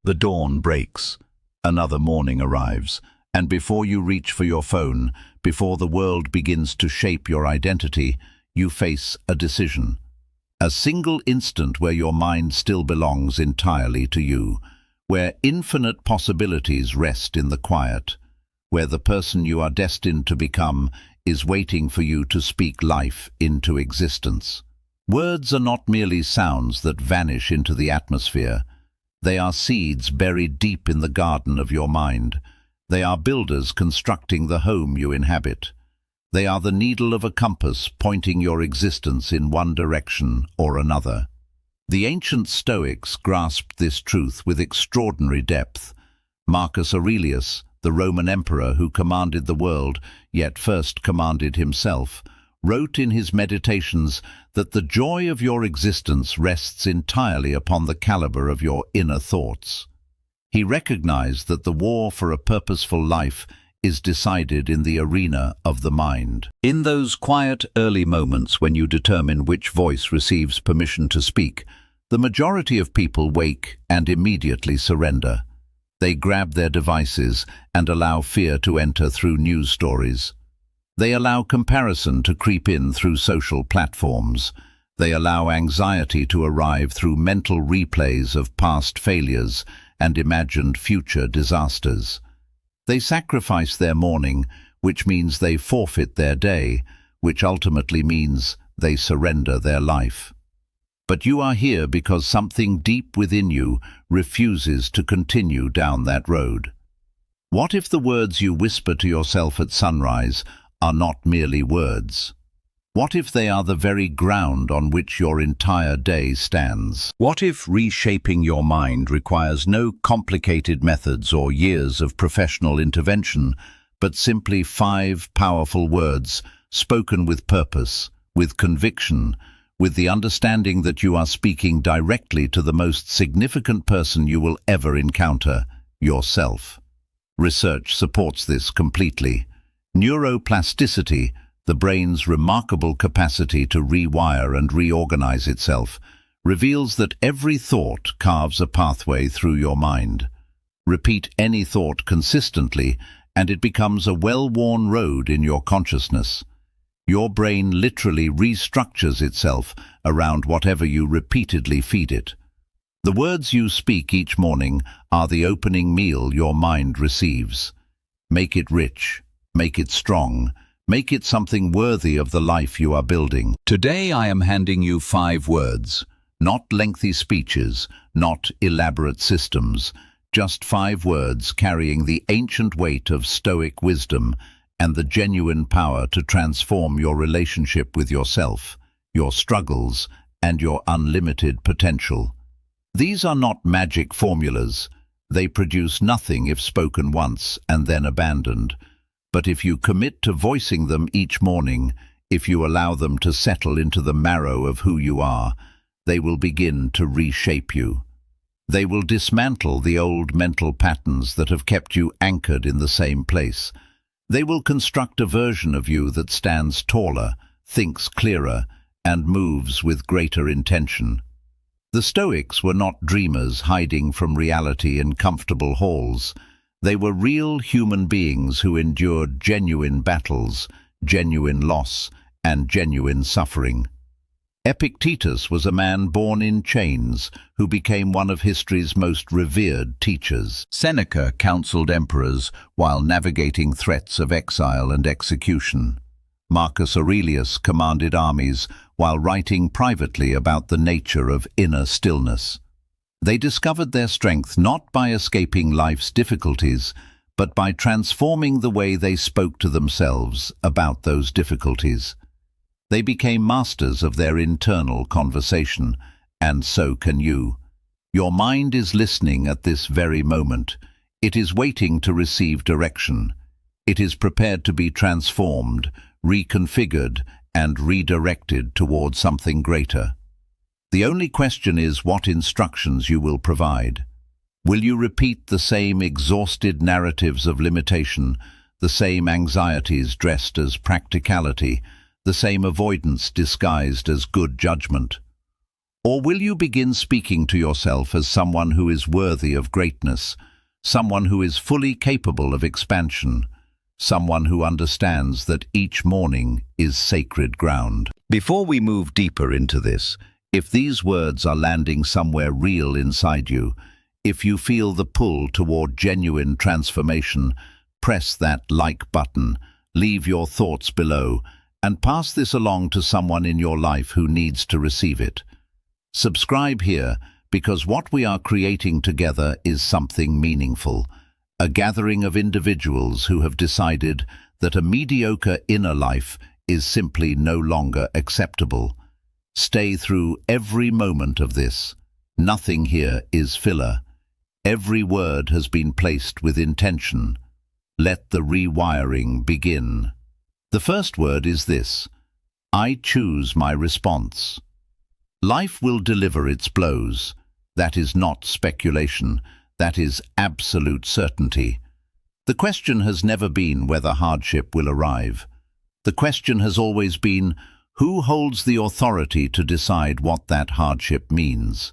The dawn breaks. Another morning arrives, and before you reach for your phone, before the world begins to shape your identity, you face a decision. A single instant where your mind still belongs entirely to you, where infinite possibilities rest in the quiet, where the person you are destined to become is waiting for you to speak life into existence. Words are not merely sounds that vanish into the atmosphere. They are seeds buried deep in the garden of your mind. They are builders constructing the home you inhabit. They are the needle of a compass pointing your existence in one direction or another. The ancient Stoics grasped this truth with extraordinary depth. Marcus Aurelius, the Roman emperor who commanded the world, yet first commanded himself, wrote in his Meditations that the joy of your existence rests entirely upon the caliber of your inner thoughts. He recognized that the war for a purposeful life is decided in the arena of the mind. In those quiet early moments when you determine which voice receives permission to speak, the majority of people wake and immediately surrender. They grab their devices and allow fear to enter through news stories. They allow comparison to creep in through social platforms. They allow anxiety to arrive through mental replays of past failures and imagined future disasters. They sacrifice their morning, which means they forfeit their day, which ultimately means they surrender their life. But you are here because something deep within you refuses to continue down that road. What if the words you whisper to yourself at sunrise are not merely words? What if they are the very ground on which your entire day stands? What if reshaping your mind requires no complicated methods or years of professional intervention, but simply 5 powerful words spoken with purpose, with conviction, with the understanding that you are speaking directly to the most significant person you will ever encounter, yourself? Research supports this completely. Neuroplasticity, the brain's remarkable capacity to rewire and reorganize itself, reveals that every thought carves a pathway through your mind. Repeat any thought consistently, and it becomes a well-worn road in your consciousness. Your brain literally restructures itself around whatever you repeatedly feed it. The words you speak each morning are the opening meal your mind receives. Make it rich, make it strong, make it something worthy of the life you are building. Today I am handing you 5 words, not lengthy speeches, not elaborate systems, just 5 words carrying the ancient weight of Stoic wisdom and the genuine power to transform your relationship with yourself, your struggles, and your unlimited potential. These are not magic formulas. They produce nothing if spoken once and then abandoned. But if you commit to voicing them each morning, if you allow them to settle into the marrow of who you are, they will begin to reshape you. They will dismantle the old mental patterns that have kept you anchored in the same place. They will construct a version of you that stands taller, thinks clearer, and moves with greater intention. The Stoics were not dreamers hiding from reality in comfortable halls. They were real human beings who endured genuine battles, genuine loss, and genuine suffering. Epictetus was a man born in chains who became one of history's most revered teachers. Seneca counseled emperors while navigating threats of exile and execution. Marcus Aurelius commanded armies while writing privately about the nature of inner stillness. They discovered their strength not by escaping life's difficulties, but by transforming the way they spoke to themselves about those difficulties. They became masters of their internal conversation, and so can you. Your mind is listening at this very moment. It is waiting to receive direction. It is prepared to be transformed, reconfigured, and redirected toward something greater. The only question is what instructions you will provide. Will you repeat the same exhausted narratives of limitation, the same anxieties dressed as practicality, the same avoidance disguised as good judgment? Or will you begin speaking to yourself as someone who is worthy of greatness, someone who is fully capable of expansion, someone who understands that each morning is sacred ground? Before we move deeper into this, if these words are landing somewhere real inside you, if you feel the pull toward genuine transformation, press that like button, leave your thoughts below, and pass this along to someone in your life who needs to receive it. Subscribe here, because what we are creating together is something meaningful, a gathering of individuals who have decided that a mediocre inner life is simply no longer acceptable. Stay through every moment of this. Nothing here is filler. Every word has been placed with intention. Let the rewiring begin. The first word is this: I choose my response. Life will deliver its blows. That is not speculation. That is absolute certainty. The question has never been whether hardship will arrive. The question has always been, who holds the authority to decide what that hardship means?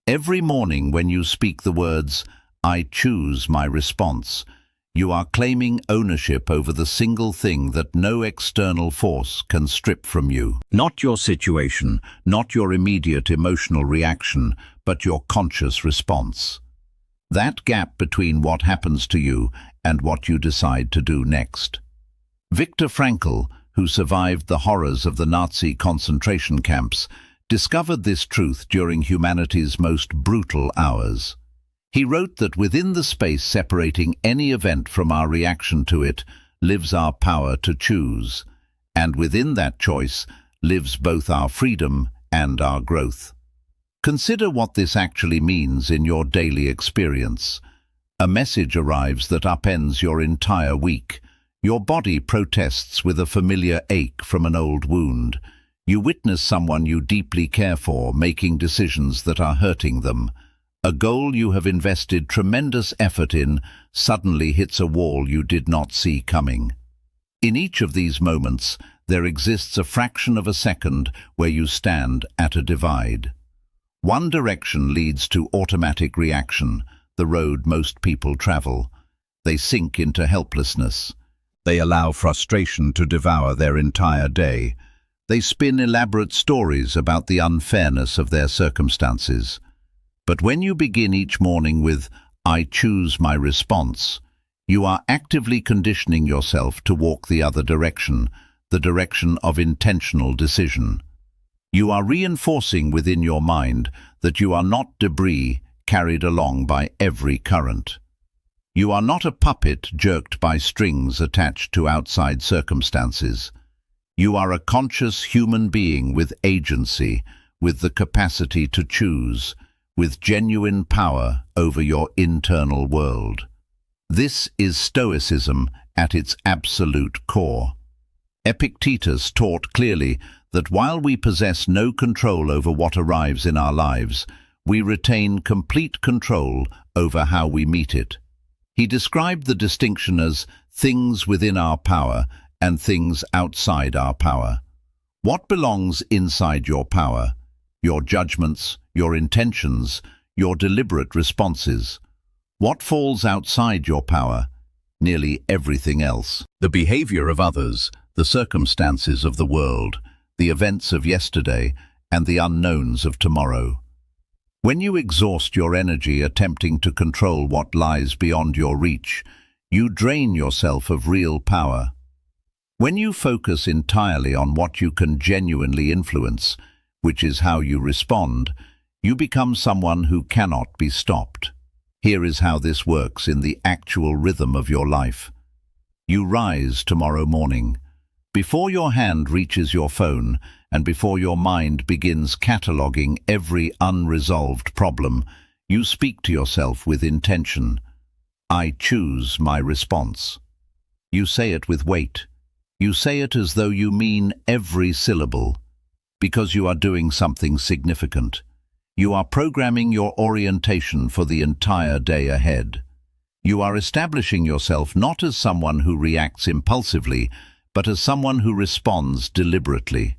Every morning when you speak the words, I choose my response, you are claiming ownership over the single thing that no external force can strip from you. Not your situation, not your immediate emotional reaction, but your conscious response. That gap between what happens to you and what you decide to do next. Viktor Frankl, who survived the horrors of the Nazi concentration camps, discovered this truth during humanity's most brutal hours. He wrote that within the space separating any event from our reaction to it lives our power to choose, and within that choice lives both our freedom and our growth. Consider what this actually means in your daily experience. A message arrives that upends your entire week. Your body protests with a familiar ache from an old wound. You witness someone you deeply care for making decisions that are hurting them. A goal you have invested tremendous effort in suddenly hits a wall you did not see coming. In each of these moments, there exists a fraction of a second where you stand at a divide. One direction leads to automatic reaction, the road most people travel. They sink into helplessness. They allow frustration to devour their entire day. They spin elaborate stories about the unfairness of their circumstances. But when you begin each morning with, I choose my response, you are actively conditioning yourself to walk the other direction, the direction of intentional decision. You are reinforcing within your mind that you are not debris carried along by every current. You are not a puppet jerked by strings attached to outside circumstances. You are a conscious human being with agency, with the capacity to choose, with genuine power over your internal world. This is Stoicism at its absolute core. Epictetus taught clearly that while we possess no control over what arrives in our lives, we retain complete control over how we meet it. He described the distinction as things within our power and things outside our power. What belongs inside your power? Your judgments, your intentions, your deliberate responses. What falls outside your power? Nearly everything else. The behavior of others, the circumstances of the world, the events of yesterday, and the unknowns of tomorrow. When you exhaust your energy attempting to control what lies beyond your reach, you drain yourself of real power. When you focus entirely on what you can genuinely influence, which is how you respond, you become someone who cannot be stopped. Here is how this works in the actual rhythm of your life. You rise tomorrow morning. Before your hand reaches your phone, and before your mind begins cataloguing every unresolved problem, you speak to yourself with intention. I choose my response. You say it with weight. You say it as though you mean every syllable, because you are doing something significant. You are programming your orientation for the entire day ahead. You are establishing yourself not as someone who reacts impulsively, but as someone who responds deliberately.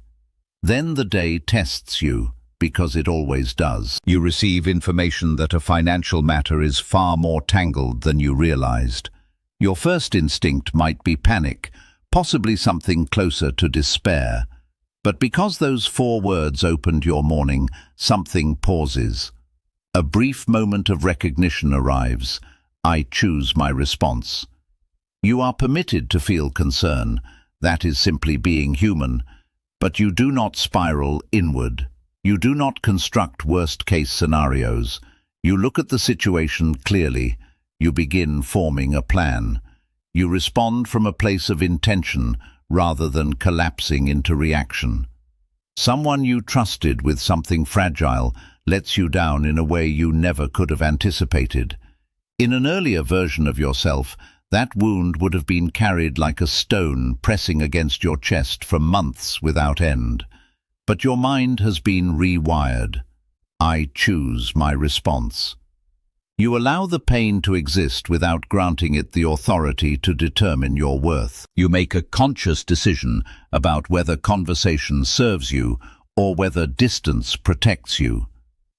Then the day tests you. because it always does. You receive information that a financial matter is far more tangled than you realized. Your first instinct might be panic, possibly something closer to despair. But because those 4 words opened your morning, something pauses. A brief moment of recognition arrives. I choose my response. You are permitted to feel concern. That is simply being human. But you do not spiral inward. You do not construct worst-case scenarios. You look at the situation clearly. You begin forming a plan. You respond from a place of intention rather than collapsing into reaction. Someone you trusted with something fragile lets you down in a way you never could have anticipated. In an earlier version of yourself, that wound would have been carried like a stone pressing against your chest for months without end. But your mind has been rewired. I choose my response. You allow the pain to exist without granting it the authority to determine your worth. You make a conscious decision about whether conversation serves you or whether distance protects you.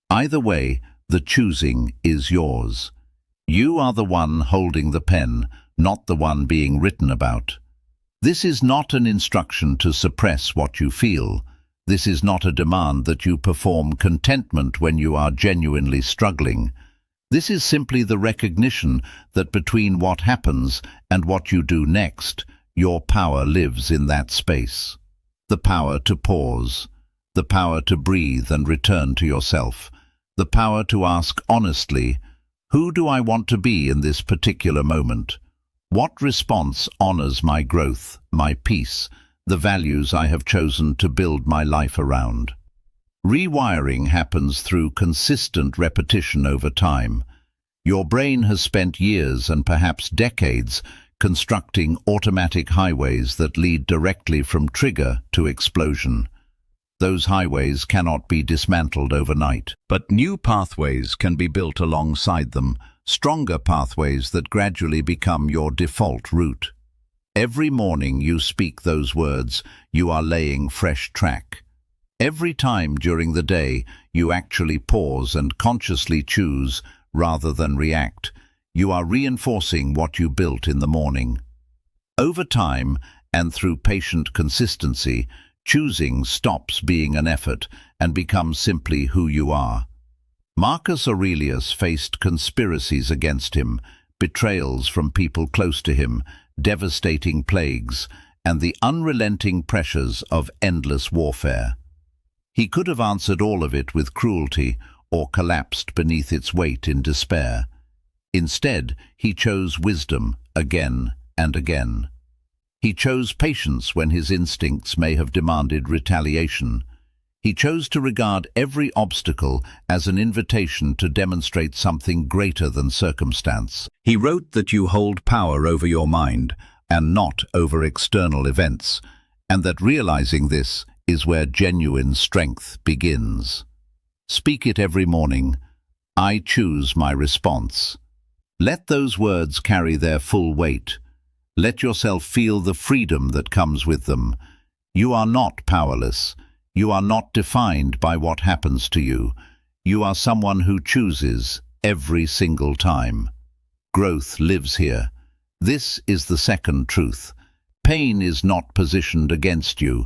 Either way, the choosing is yours. You are the one holding the pen, not the one being written about. This is not an instruction to suppress what you feel. This is not a demand that you perform contentment when you are genuinely struggling. This is simply the recognition that between what happens and what you do next, your power lives in that space. The power to pause, the power to breathe and return to yourself, the power to ask honestly, who do I want to be in this particular moment? What response honors my growth, my peace, the values I have chosen to build my life around? Rewiring happens through consistent repetition over time. Your brain has spent years and perhaps decades constructing automatic highways that lead directly from trigger to explosion. Those highways cannot be dismantled overnight, but new pathways can be built alongside them, stronger pathways that gradually become your default route. Every morning you speak those words, you are laying fresh track. Every time during the day you actually pause and consciously choose rather than react, you are reinforcing what you built in the morning. Over time, and through patient consistency, choosing stops being an effort and becomes simply who you are. Marcus Aurelius faced conspiracies against him, betrayals from people close to him, devastating plagues, and the unrelenting pressures of endless warfare. He could have answered all of it with cruelty or collapsed beneath its weight in despair. Instead, he chose wisdom again and again. He chose patience when his instincts may have demanded retaliation. He chose to regard every obstacle as an invitation to demonstrate something greater than circumstance. He wrote that you hold power over your mind and not over external events, and that realizing this is where genuine strength begins. Speak it every morning. I choose my response. Let those words carry their full weight. Let yourself feel the freedom that comes with them. You are not powerless. You are not defined by what happens to you. You are someone who chooses every single time. Growth lives here. This is the second truth. Pain is not positioned against you.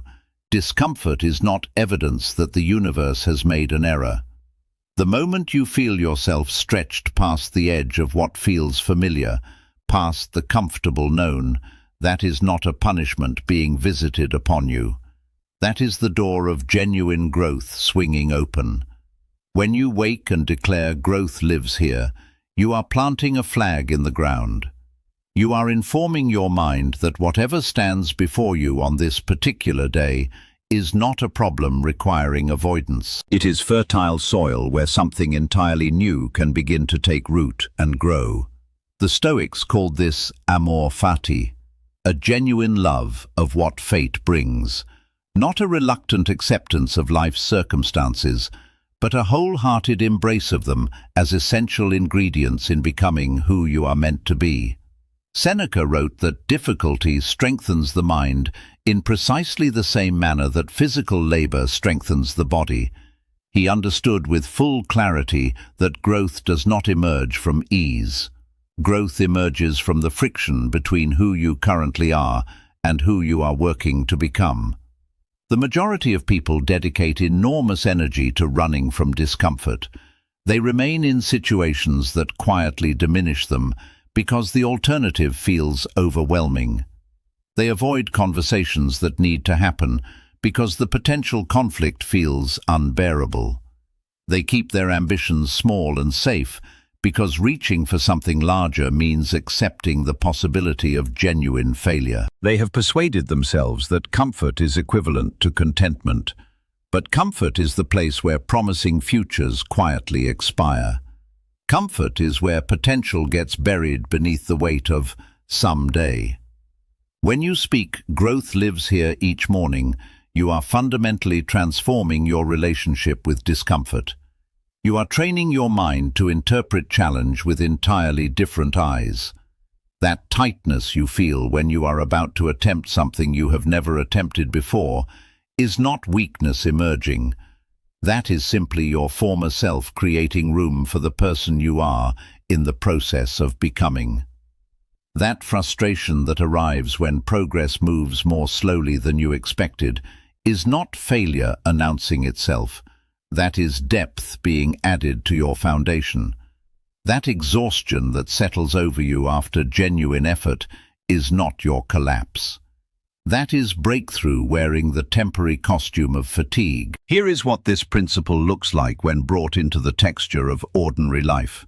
Discomfort is not evidence that the universe has made an error. The moment you feel yourself stretched past the edge of what feels familiar, past the comfortable known, that is not a punishment being visited upon you. That is the door of genuine growth swinging open. When you wake and declare growth lives here, you are planting a flag in the ground. You are informing your mind that whatever stands before you on this particular day is not a problem requiring avoidance. It is fertile soil where something entirely new can begin to take root and grow. The Stoics called this amor fati, a genuine love of what fate brings. Not a reluctant acceptance of life's circumstances, but a wholehearted embrace of them as essential ingredients in becoming who you are meant to be. Seneca wrote that difficulty strengthens the mind in precisely the same manner that physical labor strengthens the body. He understood with full clarity that growth does not emerge from ease. Growth emerges from the friction between who you currently are and who you are working to become. The majority of people dedicate enormous energy to running from discomfort. They remain in situations that quietly diminish them because the alternative feels overwhelming. They avoid conversations that need to happen because the potential conflict feels unbearable. They keep their ambitions small and safe because reaching for something larger means accepting the possibility of genuine failure. They have persuaded themselves that comfort is equivalent to contentment, but comfort is the place where promising futures quietly expire. Comfort is where potential gets buried beneath the weight of someday. When you speak, "Growth lives here" each morning, you are fundamentally transforming your relationship with discomfort. You are training your mind to interpret challenge with entirely different eyes. That tightness you feel when you are about to attempt something you have never attempted before is not weakness emerging. That is simply your former self creating room for the person you are in the process of becoming. That frustration that arrives when progress moves more slowly than you expected is not failure announcing itself. That is depth being added to your foundation. That exhaustion that settles over you after genuine effort is not your collapse. That is breakthrough wearing the temporary costume of fatigue. Here is what this principle looks like when brought into the texture of ordinary life.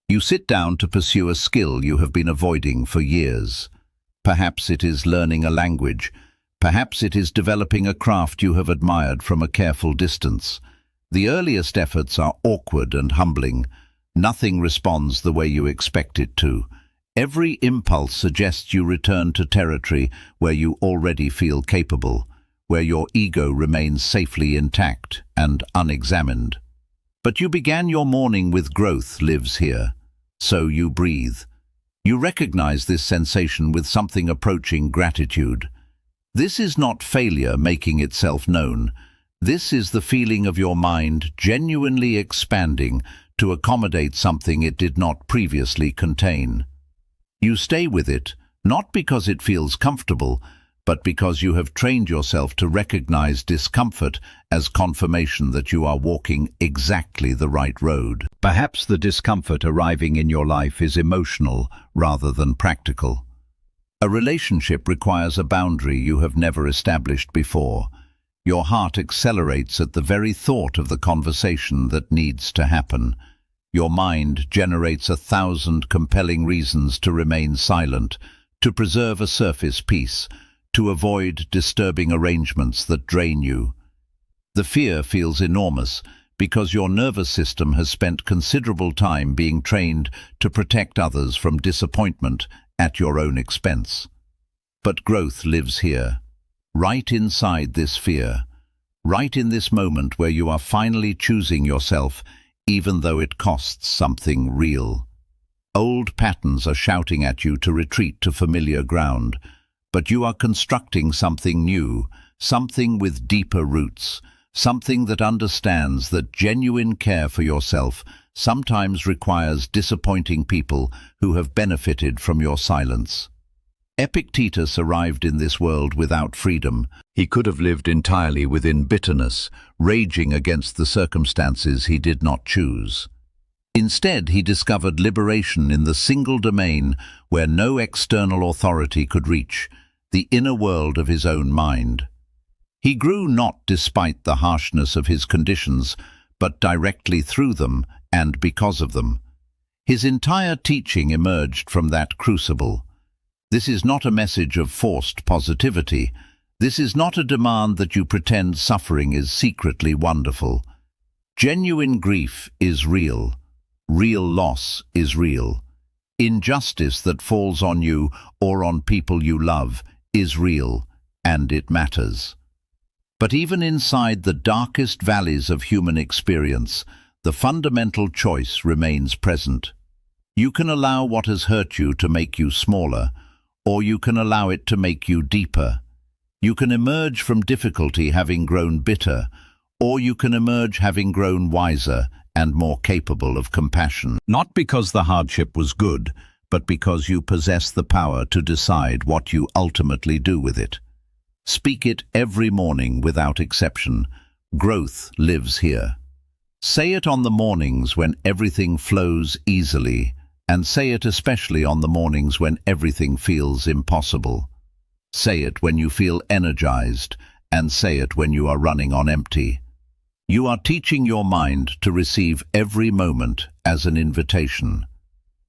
You sit down to pursue a skill you have been avoiding for years. Perhaps it is learning a language. Perhaps it is developing a craft you have admired from a careful distance. The earliest efforts are awkward and humbling. Nothing responds the way you expect it to. Every impulse suggests you return to territory where you already feel capable, where your ego remains safely intact and unexamined. But you began your morning with "Growth lives here." So you breathe. You recognize this sensation with something approaching gratitude. This is not failure making itself known. This is the feeling of your mind genuinely expanding to accommodate something it did not previously contain. You stay with it, not because it feels comfortable, but because you have trained yourself to recognize discomfort as confirmation that you are walking exactly the right road. Perhaps the discomfort arriving in your life is emotional rather than practical. A relationship requires a boundary you have never established before. Your heart accelerates at the very thought of the conversation that needs to happen. Your mind generates 1,000 compelling reasons to remain silent, to preserve a surface peace, to avoid disturbing arrangements that drain you. The fear feels enormous because your nervous system has spent considerable time being trained to protect others from disappointment at your own expense. But growth lives here, right inside this fear, right in this moment where you are finally choosing yourself, even though it costs something real. Old patterns are shouting at you to retreat to familiar ground, but you are constructing something new, something with deeper roots, something that understands that genuine care for yourself sometimes requires disappointing people who have benefited from your silence. Epictetus arrived in this world without freedom. He could have lived entirely within bitterness, raging against the circumstances he did not choose. Instead, he discovered liberation in the single domain where no external authority could reach, the inner world of his own mind. He grew not despite the harshness of his conditions, but directly through them and because of them. His entire teaching emerged from that crucible. This is not a message of forced positivity. This is not a demand that you pretend suffering is secretly wonderful. Genuine grief is real. Real loss is real. Injustice that falls on you or on people you love is real, and it matters. But even inside the darkest valleys of human experience, the fundamental choice remains present. You can allow what has hurt you to make you smaller, or you can allow it to make you deeper. You can emerge from difficulty having grown bitter, or you can emerge having grown wiser and more capable of compassion. Not because the hardship was good, but because you possess the power to decide what you ultimately do with it. Speak it every morning without exception. Growth lives here. Say it on the mornings when everything flows easily, and say it especially on the mornings when everything feels impossible. Say it when you feel energized, and say it when you are running on empty. You are teaching your mind to receive every moment as an invitation.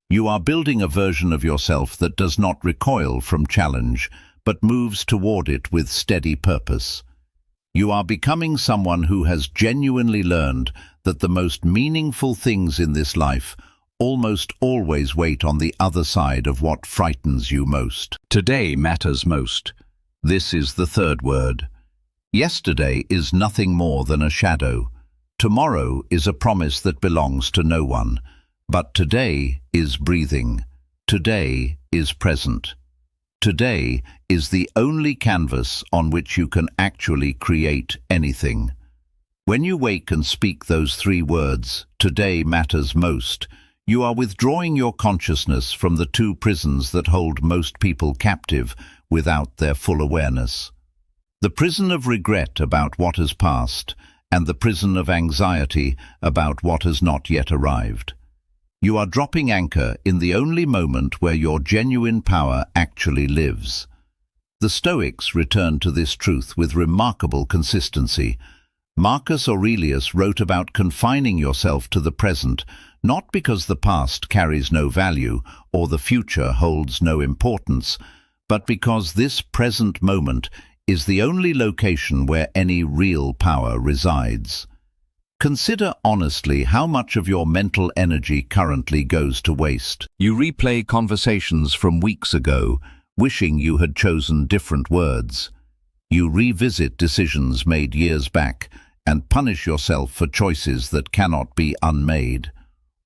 You are building a version of yourself that does not recoil from challenge, but moves toward it with steady purpose. You are becoming someone who has genuinely learned that the most meaningful things in this life almost always wait on the other side of what frightens you most. Today matters most. This is the third word. Yesterday is nothing more than a shadow. Tomorrow is a promise that belongs to no one. But today is breathing. Today is present. Today is the only canvas on which you can actually create anything. When you wake and speak those three words, today matters most, you are withdrawing your consciousness from the two prisons that hold most people captive without their full awareness. The prison of regret about what has passed, and the prison of anxiety about what has not yet arrived. You are dropping anchor in the only moment where your genuine power actually lives. The Stoics returned to this truth with remarkable consistency. Marcus Aurelius wrote about confining yourself to the present, not because the past carries no value or the future holds no importance, but because this present moment is the only location where any real power resides. Consider honestly how much of your mental energy currently goes to waste. You replay conversations from weeks ago, wishing you had chosen different words. You revisit decisions made years back and punish yourself for choices that cannot be unmade.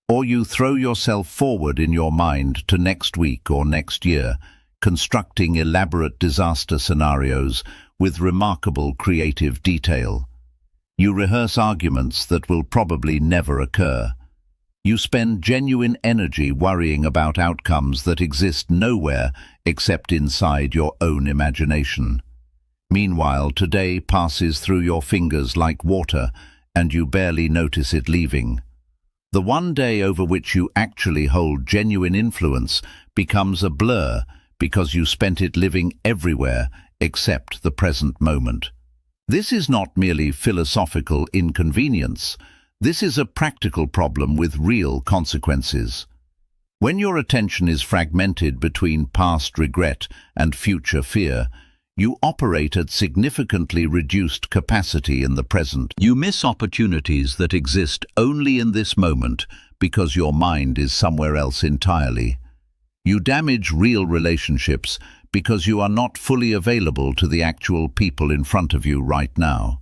Or you throw yourself forward in your mind to next week or next year, constructing elaborate disaster scenarios with remarkable creative detail. You rehearse arguments that will probably never occur. You spend genuine energy worrying about outcomes that exist nowhere except inside your own imagination. Meanwhile, today passes through your fingers like water, and you barely notice it leaving. The one day over which you actually hold genuine influence becomes a blur because you spent it living everywhere except the present moment. This is not merely philosophical inconvenience. This is a practical problem with real consequences. When your attention is fragmented between past regret and future fear, you operate at significantly reduced capacity in the present. You miss opportunities that exist only in this moment because your mind is somewhere else entirely. You damage real relationships because you are not fully available to the actual people in front of you right now.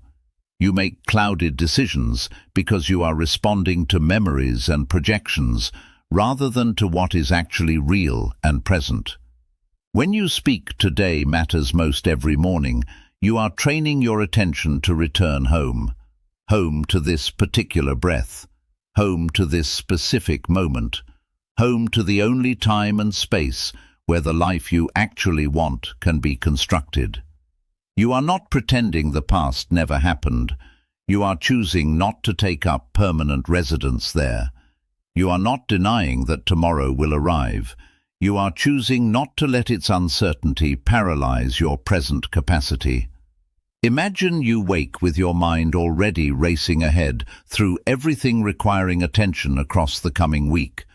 You make clouded decisions because you are responding to memories and projections rather than to what is actually real and present. When you speak "today matters most" every morning, you are training your attention to return home. Home to this particular breath. Home to this specific moment. Home to the only time and space where the life you actually want can be constructed. You are not pretending the past never happened. You are choosing not to take up permanent residence there. You are not denying that tomorrow will arrive. You are choosing not to let its uncertainty paralyze your present capacity. Imagine you wake with your mind already racing ahead through everything requiring attention across the coming week.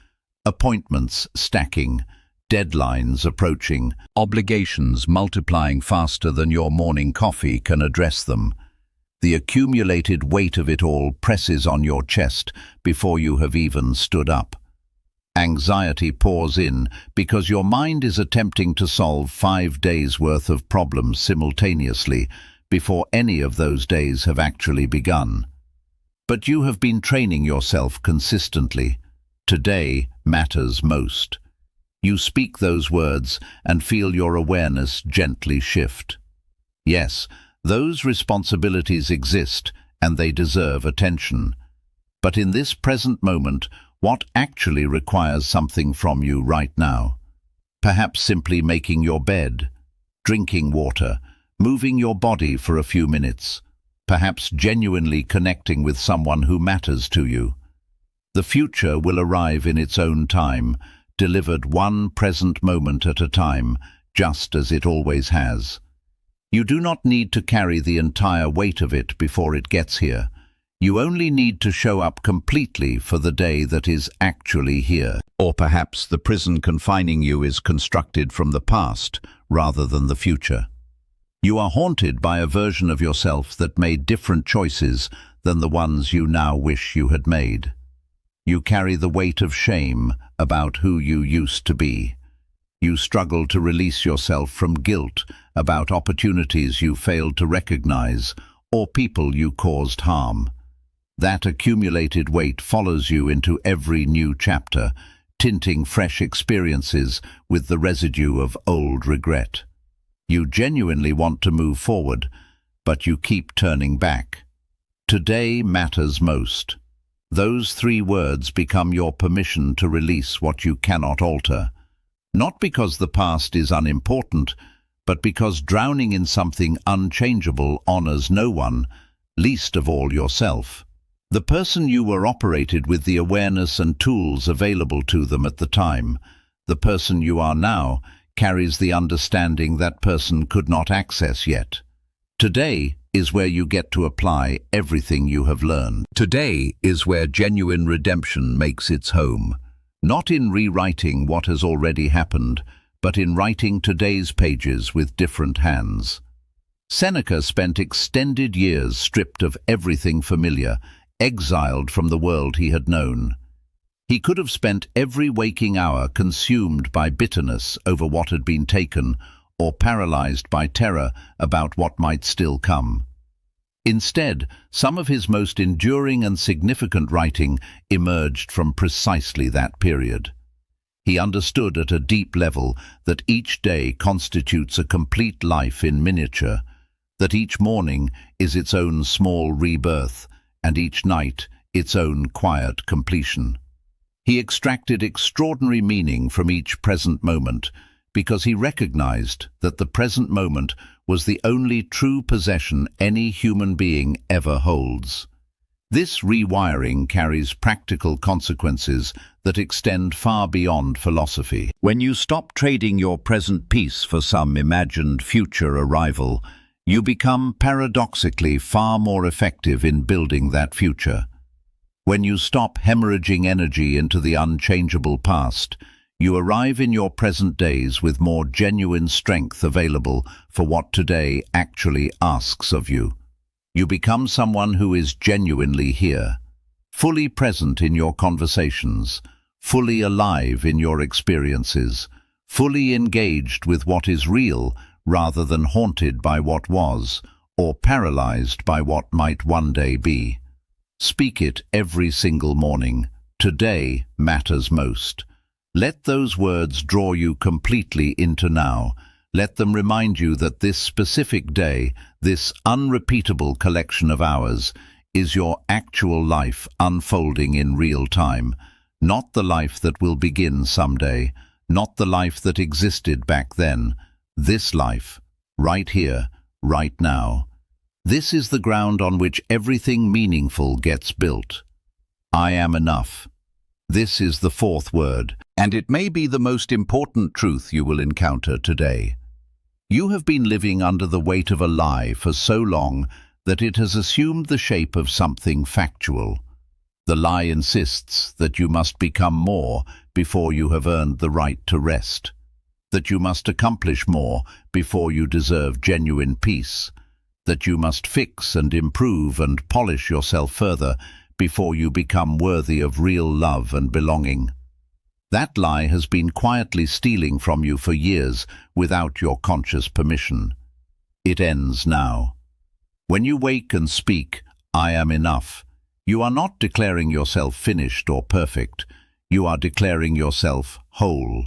Appointments stacking, deadlines approaching, obligations multiplying faster than your morning coffee can address them. The accumulated weight of it all presses on your chest before you have even stood up. Anxiety pours in because your mind is attempting to solve 5 days' worth of problems simultaneously before any of those days have actually begun. But you have been training yourself consistently. Today matters most. You speak those words and feel your awareness gently shift. Yes, those responsibilities exist, and they deserve attention. But in this present moment, what actually requires something from you right now? Perhaps simply making your bed, drinking water, moving your body for a few minutes, perhaps genuinely connecting with someone who matters to you. The future will arrive in its own time, delivered one present moment at a time, just as it always has. You do not need to carry the entire weight of it before it gets here. You only need to show up completely for the day that is actually here. Or perhaps the prison confining you is constructed from the past rather than the future. You are haunted by a version of yourself that made different choices than the ones you now wish you had made. You carry the weight of shame about who you used to be. You struggle to release yourself from guilt about opportunities you failed to recognize or people you caused harm. That accumulated weight follows you into every new chapter, tinting fresh experiences with the residue of old regret. You genuinely want to move forward, but you keep turning back. Today matters most. Those 3 words become your permission to release what you cannot alter. Not because the past is unimportant, but because drowning in something unchangeable honors no one, least of all yourself. The person you were operated with the awareness and tools available to them at the time. The person you are now carries the understanding that person could not access yet. Today is where you get to apply everything you have learned. Today is where genuine redemption makes its home. Not in rewriting what has already happened, but in writing today's pages with different hands. Seneca spent extended years stripped of everything familiar, exiled from the world he had known. He could have spent every waking hour consumed by bitterness over what had been taken, or paralyzed by terror about what might still come. Instead, some of his most enduring and significant writing emerged from precisely that period. He understood at a deep level that each day constitutes a complete life in miniature, that each morning is its own small rebirth, and each night its own quiet completion. He extracted extraordinary meaning from each present moment because he recognized that the present moment was the only true possession any human being ever holds. This rewiring carries practical consequences that extend far beyond philosophy. When you stop trading your present peace for some imagined future arrival, you become paradoxically far more effective in building that future. When you stop hemorrhaging energy into the unchangeable past, you arrive in your present days with more genuine strength available for what today actually asks of you. You become someone who is genuinely here, fully present in your conversations, fully alive in your experiences, fully engaged with what is real rather than haunted by what was, or paralyzed by what might one day be. Speak it every single morning. Today matters most. Let those words draw you completely into now. Let them remind you that this specific day, this unrepeatable collection of hours, is your actual life unfolding in real time, not the life that will begin someday, not the life that existed back then. This life, right here, right now. This is the ground on which everything meaningful gets built. I am enough. This is the 4th word, and it may be the most important truth you will encounter today. You have been living under the weight of a lie for so long that it has assumed the shape of something factual. The lie insists that you must become more before you have earned the right to rest, that you must accomplish more before you deserve genuine peace, that you must fix and improve and polish yourself further before you become worthy of real love and belonging. That lie has been quietly stealing from you for years without your conscious permission. It ends now. When you wake and speak, "I am enough," you are not declaring yourself finished or perfect. You are declaring yourself whole.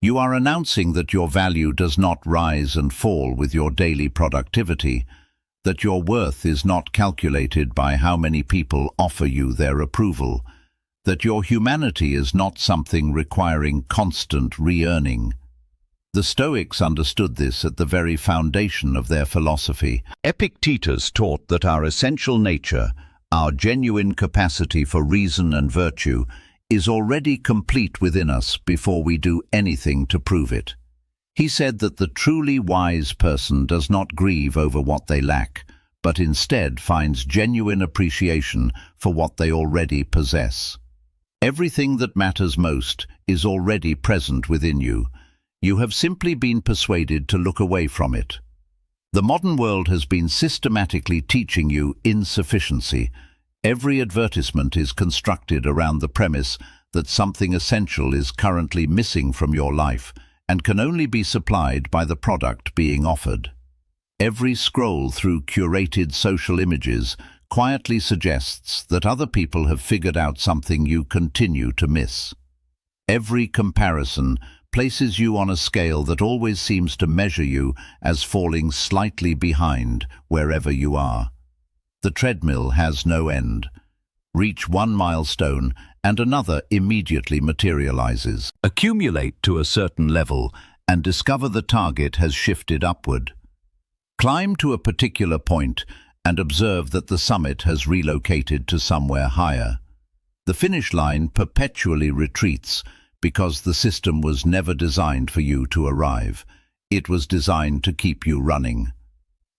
You are announcing that your value does not rise and fall with your daily productivity, that your worth is not calculated by how many people offer you their approval, that your humanity is not something requiring constant re-earning. The Stoics understood this at the very foundation of their philosophy. Epictetus taught that our essential nature, our genuine capacity for reason and virtue, is already complete within us before we do anything to prove it. He said that the truly wise person does not grieve over what they lack, but instead finds genuine appreciation for what they already possess. Everything that matters most is already present within you. You have simply been persuaded to look away from it. The modern world has been systematically teaching you insufficiency. Every advertisement is constructed around the premise that something essential is currently missing from your life and can only be supplied by the product being offered. Every scroll through curated social images quietly suggests that other people have figured out something you continue to miss. Every comparison places you on a scale that always seems to measure you as falling slightly behind wherever you are. The treadmill has no end. Reach one milestone and another immediately materializes. Accumulate to a certain level and discover the target has shifted upward. Climb to a particular point and observe that the summit has relocated to somewhere higher. The finish line perpetually retreats because the system was never designed for you to arrive. It was designed to keep you running.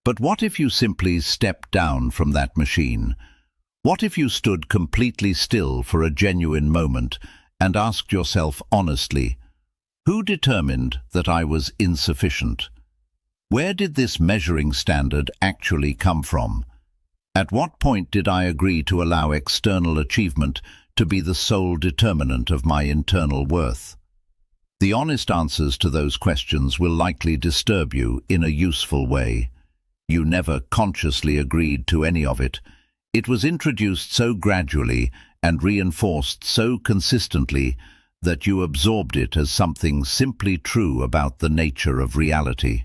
But what if you simply stepped down from that machine? What if you stood completely still for a genuine moment and asked yourself honestly, who determined that I was insufficient? Where did this measuring standard actually come from? At what point did I agree to allow external achievement to be the sole determinant of my internal worth? The honest answers to those questions will likely disturb you in a useful way. You never consciously agreed to any of it. It was introduced so gradually and reinforced so consistently that you absorbed it as something simply true about the nature of reality.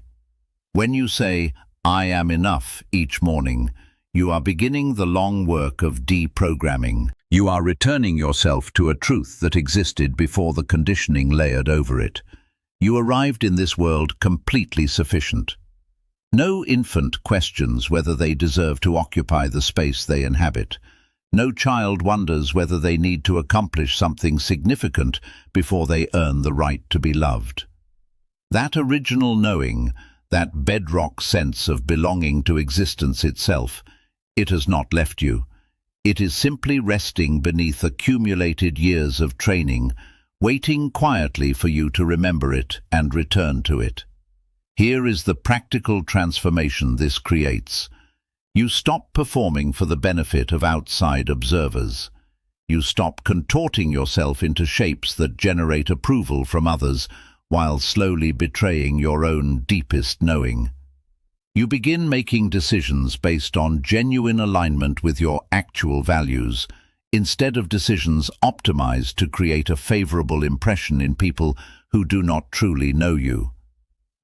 When you say, "I am enough," each morning, you are beginning the long work of deprogramming. You are returning yourself to a truth that existed before the conditioning layered over it. You arrived in this world completely sufficient. No infant questions whether they deserve to occupy the space they inhabit. No child wonders whether they need to accomplish something significant before they earn the right to be loved. That original knowing, that bedrock sense of belonging to existence itself, it has not left you. It is simply resting beneath accumulated years of training, waiting quietly for you to remember it and return to it. Here is the practical transformation this creates. You stop performing for the benefit of outside observers. You stop contorting yourself into shapes that generate approval from others while slowly betraying your own deepest knowing. You begin making decisions based on genuine alignment with your actual values, instead of decisions optimized to create a favorable impression in people who do not truly know you.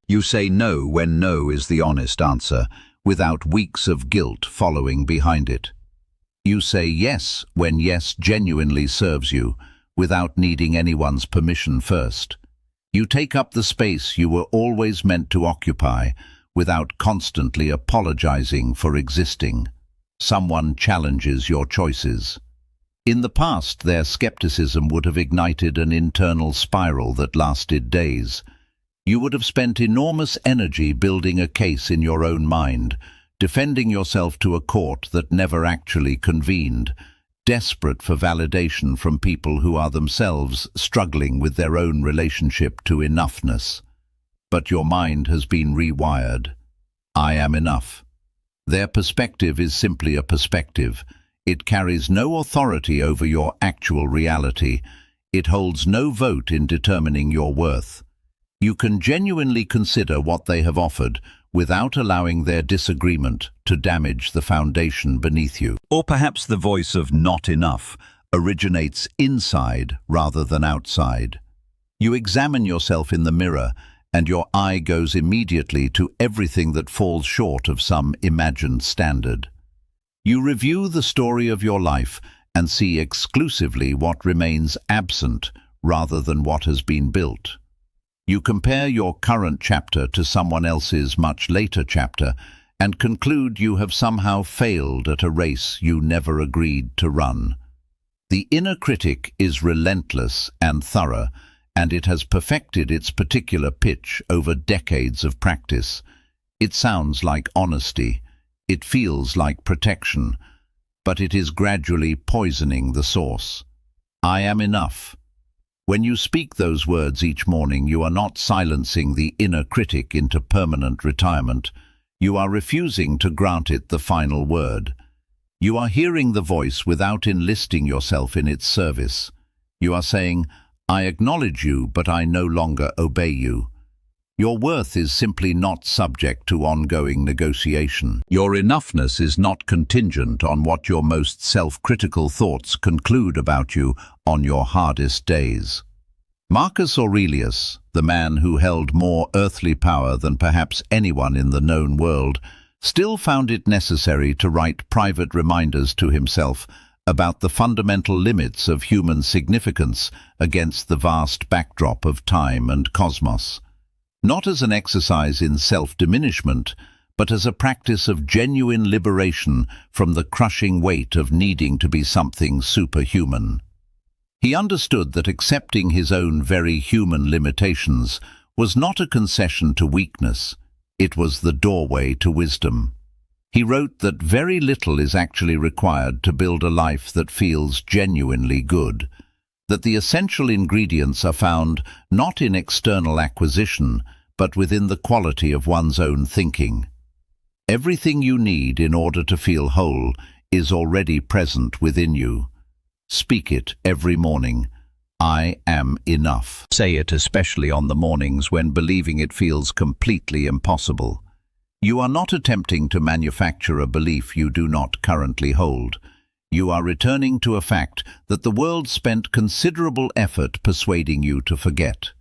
You say no when no is the honest answer, without weeks of guilt following behind it. You say yes when yes genuinely serves you, without needing anyone's permission first. You take up the space you were always meant to occupy, without constantly apologizing for existing. Someone challenges your choices. In the past, their skepticism would have ignited an internal spiral that lasted days. You would have spent enormous energy building a case in your own mind, defending yourself to a court that never actually convened, desperate for validation from people who are themselves struggling with their own relationship to enoughness. But your mind has been rewired. I am enough. Their perspective is simply a perspective. It carries no authority over your actual reality. It holds no vote in determining your worth. You can genuinely consider what they have offered without allowing their disagreement to damage the foundation beneath you. Or perhaps the voice of not enough originates inside rather than outside. You examine yourself in the mirror and your eye goes immediately to everything that falls short of some imagined standard. You review the story of your life and see exclusively what remains absent rather than what has been built. You compare your current chapter to someone else's much later chapter and conclude you have somehow failed at a race you never agreed to run. The inner critic is relentless and thorough, and it has perfected its particular pitch over decades of practice. It sounds like honesty, it feels like protection, but it is gradually poisoning the source. I am enough. When you speak those words each morning, you are not silencing the inner critic into permanent retirement. You are refusing to grant it the final word. You are hearing the voice without enlisting yourself in its service. You are saying, I acknowledge you, but I no longer obey you. Your worth is simply not subject to ongoing negotiation. Your enoughness is not contingent on what your most self-critical thoughts conclude about you on your hardest days. Marcus Aurelius, the man who held more earthly power than perhaps anyone in the known world, still found it necessary to write private reminders to himself about the fundamental limits of human significance against the vast backdrop of time and cosmos. Not as an exercise in self-diminishment, but as a practice of genuine liberation from the crushing weight of needing to be something superhuman. He understood that accepting his own very human limitations was not a concession to weakness, it was the doorway to wisdom. He wrote that very little is actually required to build a life that feels genuinely good, that the essential ingredients are found not in external acquisition, but within the quality of one's own thinking. Everything you need in order to feel whole is already present within you. Speak it every morning. I am enough. Say it especially on the mornings when believing it feels completely impossible. You are not attempting to manufacture a belief you do not currently hold. You are returning to a fact that the world spent considerable effort persuading you to forget.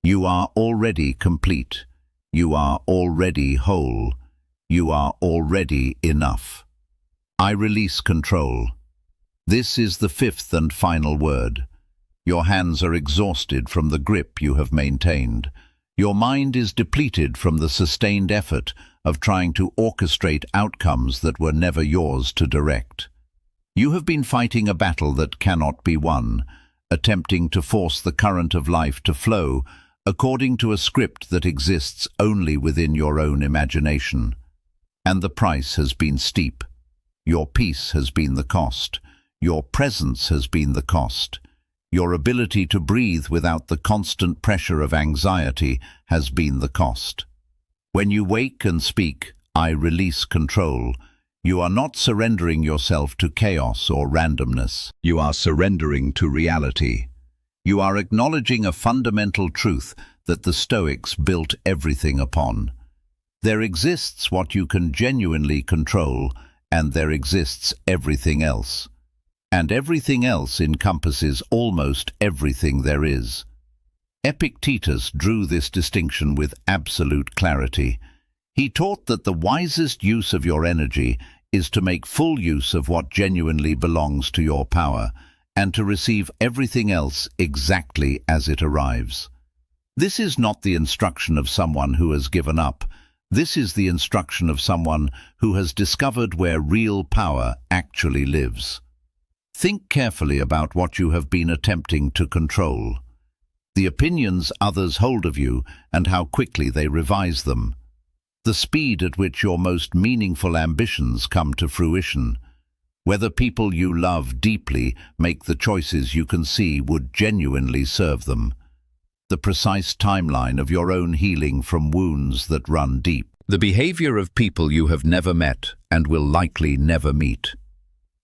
You are already complete. You are already whole. You are already enough. I release control. This is the fifth and final word. Your hands are exhausted from the grip you have maintained. Your mind is depleted from the sustained effort of trying to orchestrate outcomes that were never yours to direct. You have been fighting a battle that cannot be won, attempting to force the current of life to flow according to a script that exists only within your own imagination. And the price has been steep. Your peace has been the cost. Your presence has been the cost. Your ability to breathe without the constant pressure of anxiety has been the cost. When you wake and speak, I release control, you are not surrendering yourself to chaos or randomness. You are surrendering to reality. You are acknowledging a fundamental truth that the Stoics built everything upon. There exists what you can genuinely control, and there exists everything else. And everything else encompasses almost everything there is. Epictetus drew this distinction with absolute clarity. He taught that the wisest use of your energy is to make full use of what genuinely belongs to your power, and to receive everything else exactly as it arrives. This is not the instruction of someone who has given up. This is the instruction of someone who has discovered where real power actually lives. Think carefully about what you have been attempting to control. The opinions others hold of you and how quickly they revise them. The speed at which your most meaningful ambitions come to fruition. Whether people you love deeply make the choices you can see would genuinely serve them. The precise timeline of your own healing from wounds that run deep. The behavior of people you have never met and will likely never meet.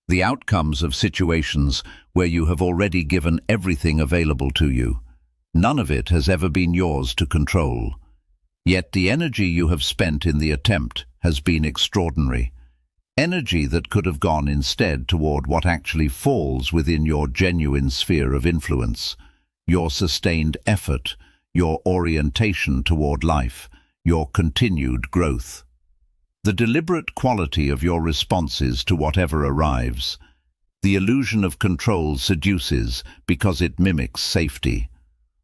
The outcomes of situations where you have already given everything available to you. None of it has ever been yours to control. Yet the energy you have spent in the attempt has been extraordinary. Energy that could have gone instead toward what actually falls within your genuine sphere of influence. Your sustained effort, your orientation toward life, your continued growth. The deliberate quality of your responses to whatever arrives. The illusion of control seduces because it mimics safety.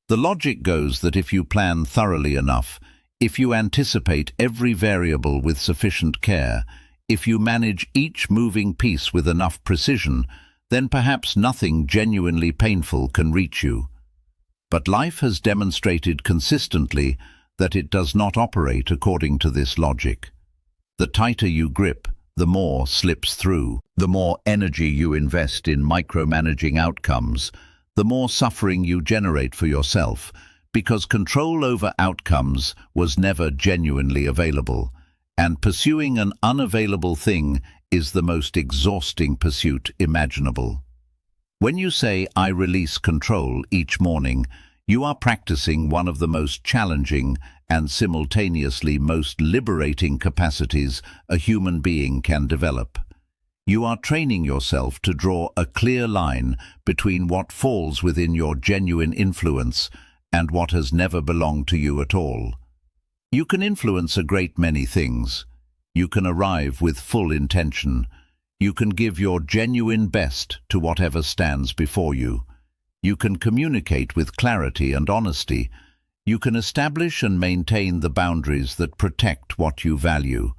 The logic goes that if you plan thoroughly enough, if you anticipate every variable with sufficient care, if you manage each moving piece with enough precision, then perhaps nothing genuinely painful can reach you. But life has demonstrated consistently that it does not operate according to this logic. The tighter you grip, the more slips through. The more energy you invest in micromanaging outcomes, the more suffering you generate for yourself, because control over outcomes was never genuinely available, and pursuing an unavailable thing is the most exhausting pursuit imaginable. When you say, "I release control" each morning, you are practicing one of the most challenging and simultaneously most liberating capacities a human being can develop. You are training yourself to draw a clear line between what falls within your genuine influence and what has never belonged to you at all. You can influence a great many things. You can arrive with full intention. You can give your genuine best to whatever stands before you. You can communicate with clarity and honesty. You can establish and maintain the boundaries that protect what you value.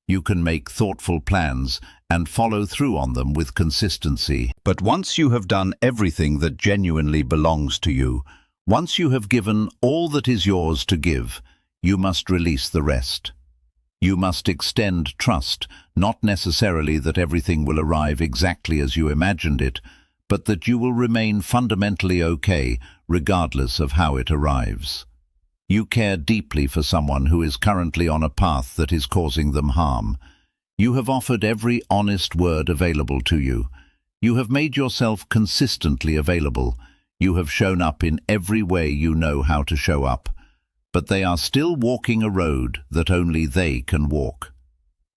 You can make thoughtful plans and follow through on them with consistency. But once you have done everything that genuinely belongs to you, once you have given all that is yours to give, you must release the rest. You must extend trust, not necessarily that everything will arrive exactly as you imagined it, but that you will remain fundamentally okay regardless of how it arrives. You care deeply for someone who is currently on a path that is causing them harm. You have offered every honest word available to you. You have made yourself consistently available. You have shown up in every way you know how to show up. But they are still walking a road that only they can walk.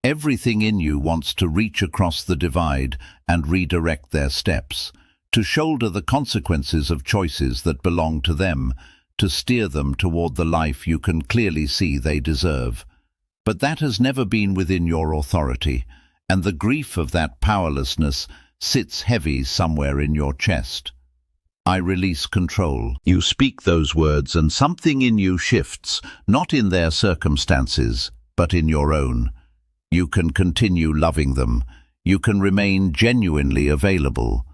Everything in you wants to reach across the divide and redirect their steps, to shoulder the consequences of choices that belong to them, to steer them toward the life you can clearly see they deserve. But that has never been within your authority, and the grief of that powerlessness sits heavy somewhere in your chest. I release control. You speak those words and something in you shifts, not in their circumstances, but in your own. You can continue loving them. You can remain genuinely available.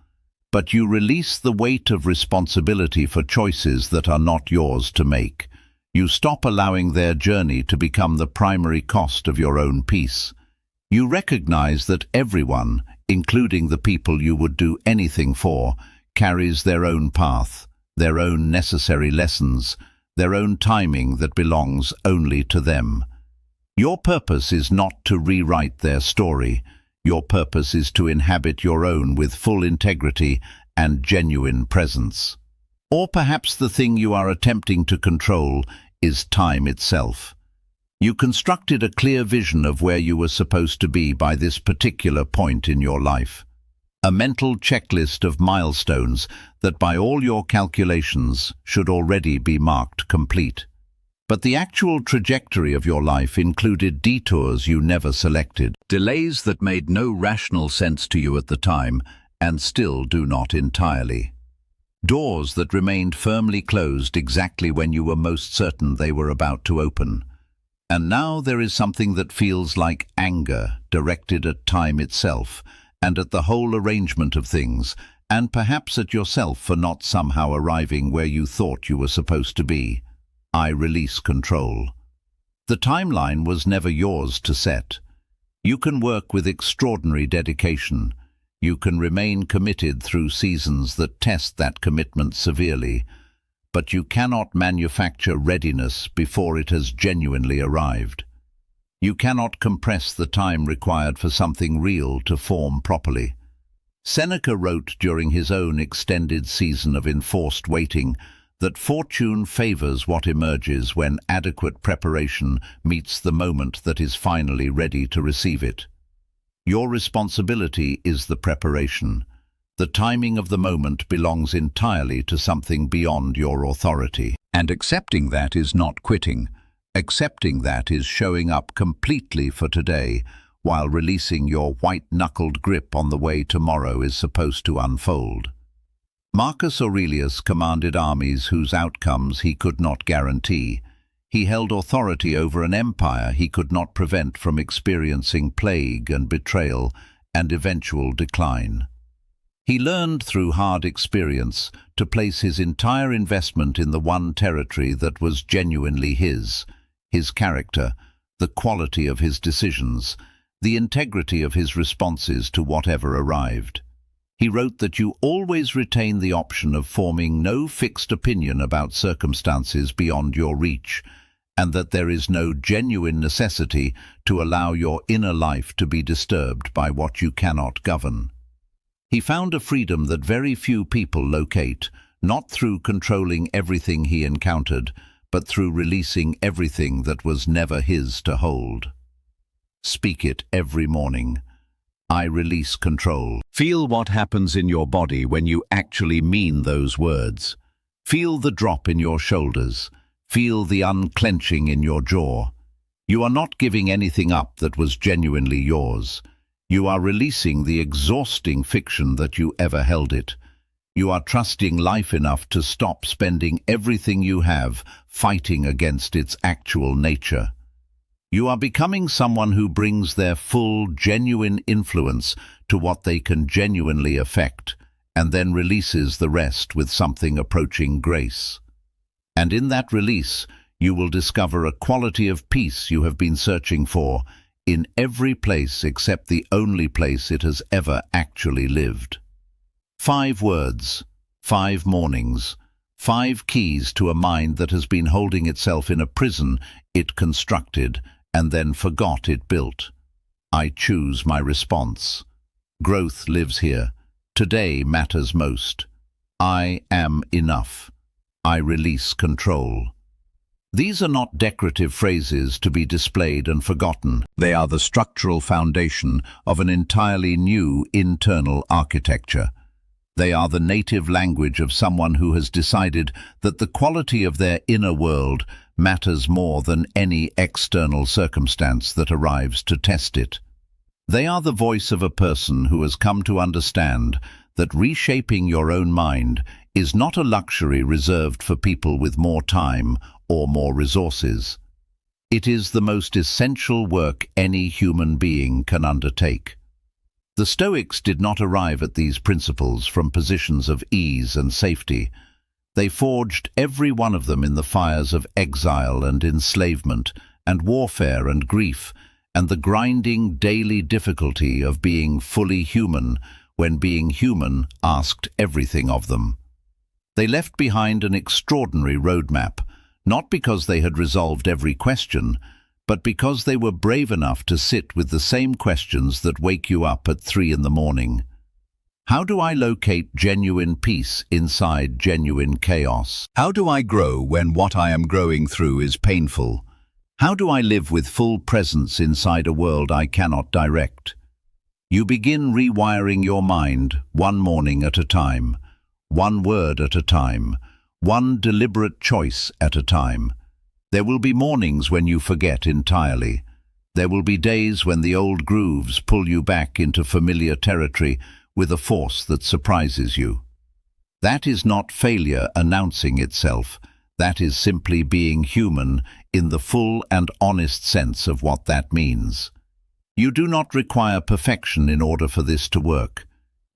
But you release the weight of responsibility for choices that are not yours to make. You stop allowing their journey to become the primary cost of your own peace. You recognize that everyone, including the people you would do anything for, carries their own path, their own necessary lessons, their own timing that belongs only to them. Your purpose is not to rewrite their story. Your purpose is to inhabit your own with full integrity and genuine presence. Or perhaps the thing you are attempting to control is time itself. You constructed a clear vision of where you were supposed to be by this particular point in your life. A mental checklist of milestones that by all your calculations should already be marked complete. But the actual trajectory of your life included detours you never selected, delays that made no rational sense to you at the time and still do not entirely. Doors that remained firmly closed exactly when you were most certain they were about to open. And now there is something that feels like anger directed at time itself and at the whole arrangement of things, and perhaps at yourself for not somehow arriving where you thought you were supposed to be. I release control. The timeline was never yours to set. You can work with extraordinary dedication. You can remain committed through seasons that test that commitment severely, but you cannot manufacture readiness before it has genuinely arrived. You cannot compress the time required for something real to form properly. Seneca wrote during his own extended season of enforced waiting that fortune favors what emerges when adequate preparation meets the moment that is finally ready to receive it. Your responsibility is the preparation. The timing of the moment belongs entirely to something beyond your authority. And accepting that is not quitting. Accepting that is showing up completely for today, while releasing your white-knuckled grip on the way tomorrow is supposed to unfold. Marcus Aurelius commanded armies whose outcomes he could not guarantee. He held authority over an empire he could not prevent from experiencing plague and betrayal and eventual decline. He learned through hard experience to place his entire investment in the one territory that was genuinely his character, the quality of his decisions, the integrity of his responses to whatever arrived. He wrote that you always retain the option of forming no fixed opinion about circumstances beyond your reach, and that there is no genuine necessity to allow your inner life to be disturbed by what you cannot govern. He found a freedom that very few people locate, not through controlling everything he encountered, but through releasing everything that was never his to hold. Speak it every morning. I release control. Feel what happens in your body when you actually mean those words. Feel the drop in your shoulders. Feel the unclenching in your jaw. You are not giving anything up that was genuinely yours. You are releasing the exhausting fiction that you ever held it. You are trusting life enough to stop spending everything you have fighting against its actual nature. You are becoming someone who brings their full, genuine influence to what they can genuinely affect, and then releases the rest with something approaching grace. And in that release, you will discover a quality of peace you have been searching for in every place except the only place it has ever actually lived. 5 words, 5 mornings, 5 keys to a mind that has been holding itself in a prison it constructed and then forgot it built. I choose my response. Growth lives here. Today matters most. I am enough. I release control. These are not decorative phrases to be displayed and forgotten. They are the structural foundation of an entirely new internal architecture. They are the native language of someone who has decided that the quality of their inner world matters more than any external circumstance that arrives to test it. They are the voice of a person who has come to understand that reshaping your own mind is not a luxury reserved for people with more time or more resources. It is the most essential work any human being can undertake. The Stoics did not arrive at these principles from positions of ease and safety. They forged every one of them in the fires of exile and enslavement, and warfare and grief, and the grinding daily difficulty of being fully human when being human asked everything of them. They left behind an extraordinary roadmap, not because they had resolved every question, but because they were brave enough to sit with the same questions that wake you up at 3 in the morning. How do I locate genuine peace inside genuine chaos? How do I grow when what I am growing through is painful? How do I live with full presence inside a world I cannot direct? You begin rewiring your mind one morning at a time, one word at a time, one deliberate choice at a time. There will be mornings when you forget entirely. There will be days when the old grooves pull you back into familiar territory with a force that surprises you. That is not failure announcing itself. That is simply being human in the full and honest sense of what that means. You do not require perfection in order for this to work.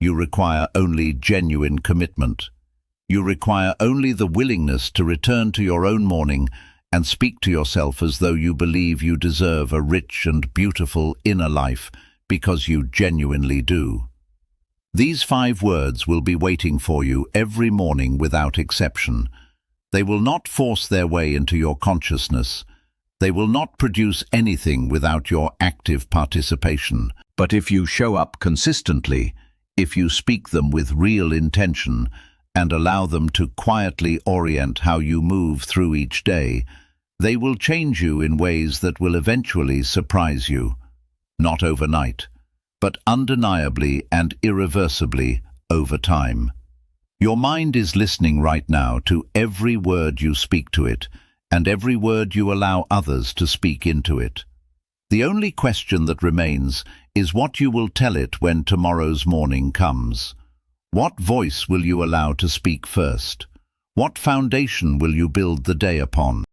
You require only genuine commitment. You require only the willingness to return to your own morning and speak to yourself as though you believe you deserve a rich and beautiful inner life because you genuinely do. These 5 words will be waiting for you every morning without exception. They will not force their way into your consciousness. They will not produce anything without your active participation. But if you show up consistently, if you speak them with real intention, and allow them to quietly orient how you move through each day, they will change you in ways that will eventually surprise you. Not overnight, but undeniably and irreversibly over time. Your mind is listening right now to every word you speak to it, and every word you allow others to speak into it. The only question that remains is what you will tell it when tomorrow's morning comes. What voice will you allow to speak first? What foundation will you build the day upon?